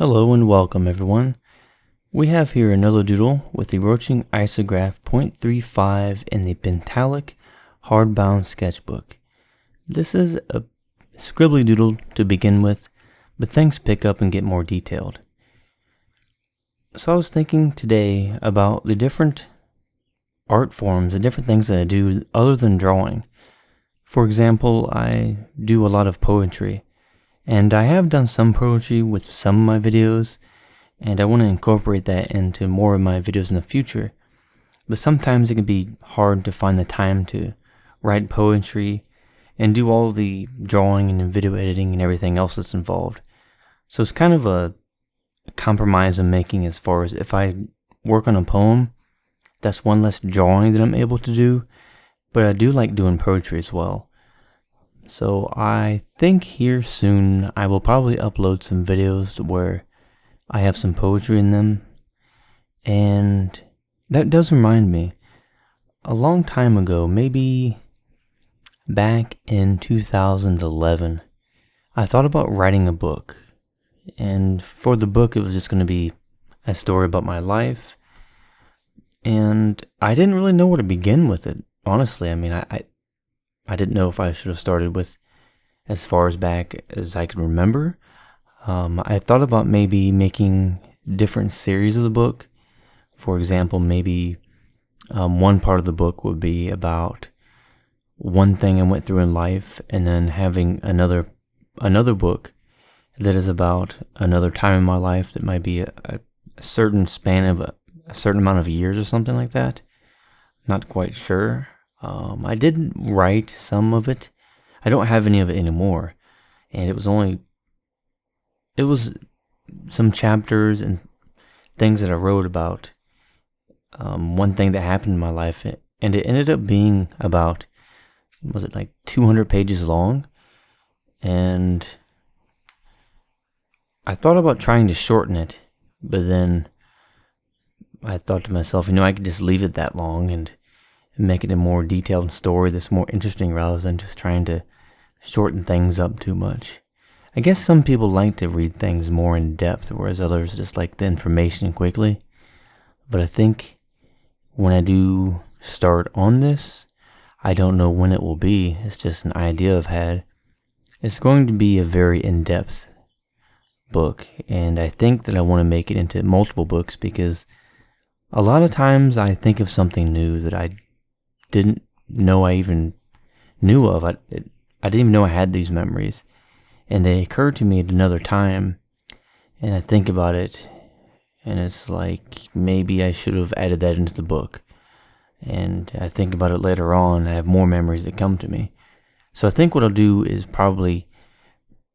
Hello and welcome everyone. We have here another doodle with the Rotring Isograph 0.35 in the Pentalic hardbound sketchbook. This is a scribbly doodle to begin with, but things pick up and get more detailed. So I was thinking today about the different art forms and different things that I do other than drawing. For example, I do a lot of poetry. And I have done some poetry with some of my videos, and I want to incorporate that into more of my videos in the future. But sometimes it can be hard to find the time to write poetry and do all the drawing and video editing and everything else that's involved. So it's kind of a compromise I'm making as far as if I work on a poem, that's one less drawing that I'm able to do, but I do like doing poetry as well. So I think here soon I will probably upload some videos where I have some poetry in them. And that does remind me, a long time ago, maybe back in 2011, I thought about writing a book. And for the book it was just going to be a story about my life. And I didn't really know where to begin with it, honestly. I mean, I didn't know if I should have started with as far as back as I can remember. I thought about maybe making different series of the book. For example, maybe one part of the book would be about one thing I went through in life, and then having another book that is about another time in my life that might be a certain span of a certain amount of years or something like that. Not quite sure. I did write some of it. I don't have any of it anymore. And it was some chapters and things that I wrote about one thing that happened in my life. And it ended up being about, was it like 200 pages long? And I thought about trying to shorten it, but then I thought to myself, I could just leave it that long and make it a more detailed story that's more interesting rather than just trying to shorten things up too much. I guess some people like to read things more in depth, whereas others just like the information quickly. But I think when I do start on this, I don't know when it will be. It's just an idea I've had. It's going to be a very in-depth book, and I think that I want to make it into multiple books because a lot of times I think of something new that I didn't know I even knew of. I didn't even know I had these memories, and they occurred to me at another time, and I think about it, and it's like maybe I should have added that into the book. And I think about it later on, I have more memories that come to me. So I think what I'll do is probably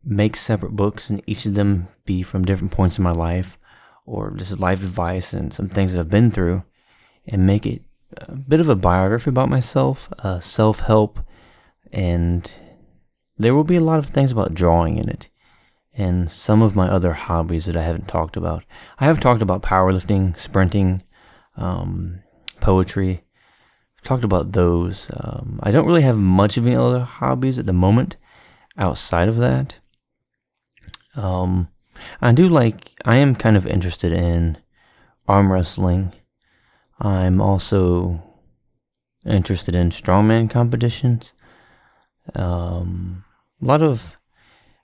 make separate books, and each of them be from different points in my life, or just life advice and some things that I've been through, and make it a bit of a biography about myself, self-help, and there will be a lot of things about drawing in it, and some of my other hobbies that I haven't talked about. I have talked about powerlifting, sprinting, poetry. I've talked about those. I don't really have much of any other hobbies at the moment outside of that. I am kind of interested in arm wrestling. I'm also interested in strongman competitions. Most of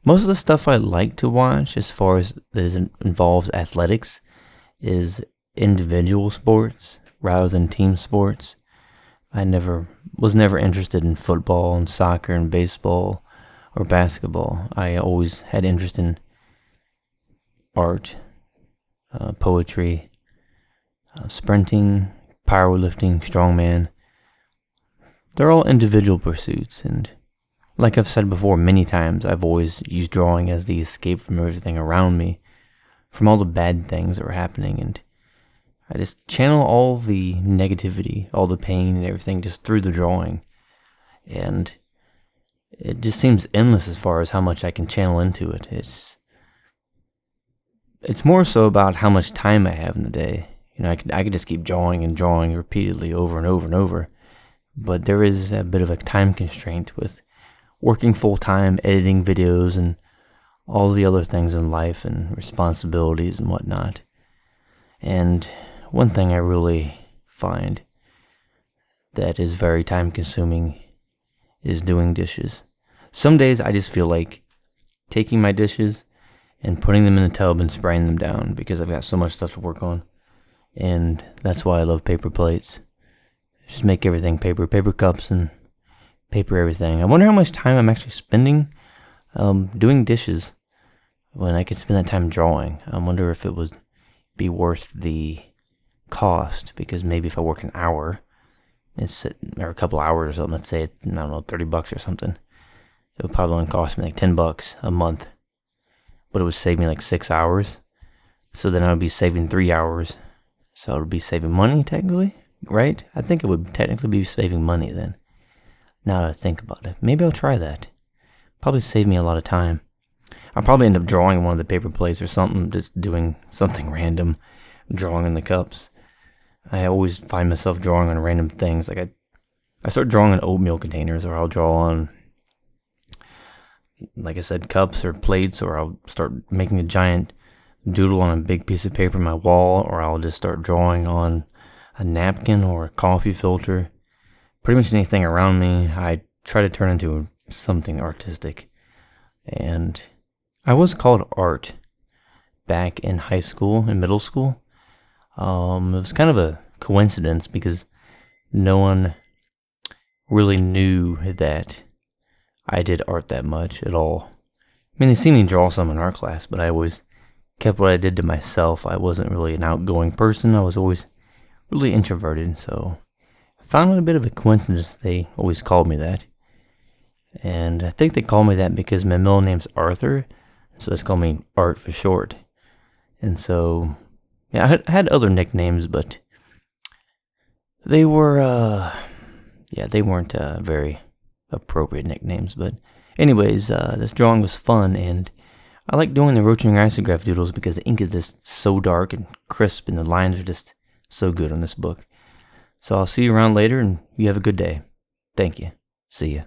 the stuff I like to watch as far as that involves athletics is individual sports rather than team sports. I was never interested in football and soccer and baseball or basketball. I always had interest in art, poetry, sprinting, powerlifting, strongman. They're all individual pursuits, and like I've said before many times, I've always used drawing as the escape from everything around me, from all the bad things that were happening, and I just channel all the negativity, all the pain and everything just through the drawing. And it just seems endless as far as how much I can channel into it. It's more so about how much time I have in the day. I could just keep drawing and drawing repeatedly over and over and over. But there is a bit of a time constraint with working full time, editing videos, and all the other things in life and responsibilities and whatnot. And one thing I really find that is very time consuming is doing dishes. Some days I just feel like taking my dishes and putting them in a tub and spraying them down because I've got so much stuff to work on. And that's why I love paper plates. Just make everything paper cups and paper everything. I wonder how much time I'm actually spending doing dishes when I could spend that time drawing. I wonder if it would be worth the cost, because maybe if I work an hour, or a couple hours or something, let's say, I don't know, $30 or something, it would probably only cost me like $10 a month, but it would save me like 6 hours. So then I would be saving 3 hours. So it would be saving money technically, right? I think it would technically be saving money then. Now that I think about it, maybe I'll try that. Probably save me a lot of time. I'll probably end up drawing one of the paper plates or something, just doing something random, drawing in the cups. I always find myself drawing on random things. Like I start drawing on oatmeal containers, or I'll draw on, like I said, cups or plates, or I'll start making a giant doodle on a big piece of paper on my wall, or I'll just start drawing on a napkin or a coffee filter. Pretty much anything around me, I try to turn into something artistic. And I was called art back in high school and middle school. It was kind of a coincidence because no one really knew that I did art that much at all. I mean, they seen me draw some in art class, but I always kept what I did to myself. I wasn't really an outgoing person. I was always really introverted, so I found it a bit of a coincidence they always called me that. And I think they called me that because my middle name's Arthur, so they call me Art for short. And so, yeah, I had other nicknames, but they were, they weren't very appropriate nicknames. But anyways, this drawing was fun, and I like doing the Rotring Isograph doodles because the ink is just so dark and crisp, and the lines are just so good on this book. So I'll see you around later, and you have a good day. Thank you. See ya.